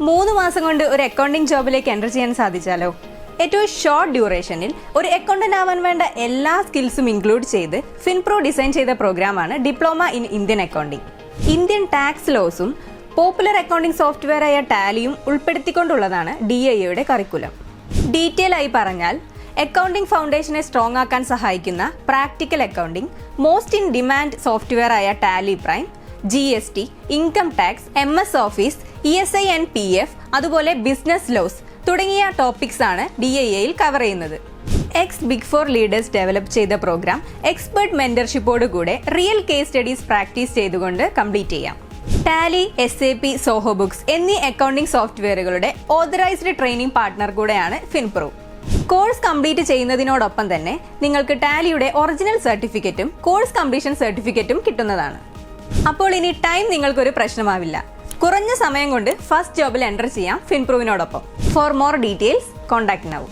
3 മാസം കൊണ്ട് ഒരു അക്കൗണ്ടിംഗ് ജോബിലേക്ക് എൻ്റർ ചെയ്യാൻ സാധിച്ചാലോ? ഏറ്റവും ഷോർട്ട് ഡ്യൂറേഷനിൽ ഒരു അക്കൗണ്ടന്റ് ആവാൻ വേണ്ട എല്ലാ സ്കിൽസും ഇൻക്ലൂഡ് ചെയ്ത് ഫിൻപ്രോ ഡിസൈൻ ചെയ്ത പ്രോഗ്രാമാണ് diploma in Indian accounting. Indian tax ലോസും പോപ്പുലർ അക്കൗണ്ടിംഗ് സോഫ്റ്റ്വെയർ ആയ ടാലിയും ഉൾപ്പെടുത്തിക്കൊണ്ടുള്ളതാണ് DIAയുടെ കരിക്കുലം. ഡീറ്റെയിൽ ആയി പറഞ്ഞാൽ, അക്കൗണ്ടിംഗ് ഫൗണ്ടേഷനെ സ്ട്രോങ് ആക്കാൻ സഹായിക്കുന്ന practical accounting, most in demand software ആയ Tally Prime, GST, income tax, MS office, ESI and PF, അതുപോലെ ബിസിനസ് ലോസ് തുടങ്ങിയ ടോപ്പിക്സ് ആണ് DIAയിൽ കവർ ചെയ്യുന്നത്. എക്സ് ബിഗ് 4 ലീഡേഴ്സ് ഡെവലപ്പ് ചെയ്ത പ്രോഗ്രാം എക്സ്പെർട്ട് മെന്റർഷിപ്പോട് കൂടെ റിയൽ കേസ് സ്റ്റഡീസ് പ്രാക്ടീസ് ചെയ്തുകൊണ്ട് കംപ്ലീറ്റ് ചെയ്യാം. ടാലി, SAP, സോഹോ ബുക്സ് എന്നീ അക്കൗണ്ടിംഗ് സോഫ്റ്റ്വെയറുകളുടെ ഓതറൈസ്ഡ് ട്രെയിനിങ് പാർട്ട്ണർ കൂടെയാണ് ഫിൻപ്രോ. കോഴ്സ് കംപ്ലീറ്റ് ചെയ്യുന്നതിനോടൊപ്പം തന്നെ നിങ്ങൾക്ക് ടാലിയുടെ ഒറിജിനൽ സർട്ടിഫിക്കറ്റും കോഴ്സ് കംപ്ലീഷൻ സർട്ടിഫിക്കറ്റും കിട്ടുന്നതാണ്. അപ്പോൾ ഇനി ടൈം നിങ്ങൾക്കൊരു പ്രശ്നമാവില്ല. കുറഞ്ഞ സമയം കൊണ്ട് ഫസ്റ്റ് ജോബിൽ എൻ്റർ ചെയ്യാം ഫിൻപ്രോവിനോടൊപ്പം. For more details contact now.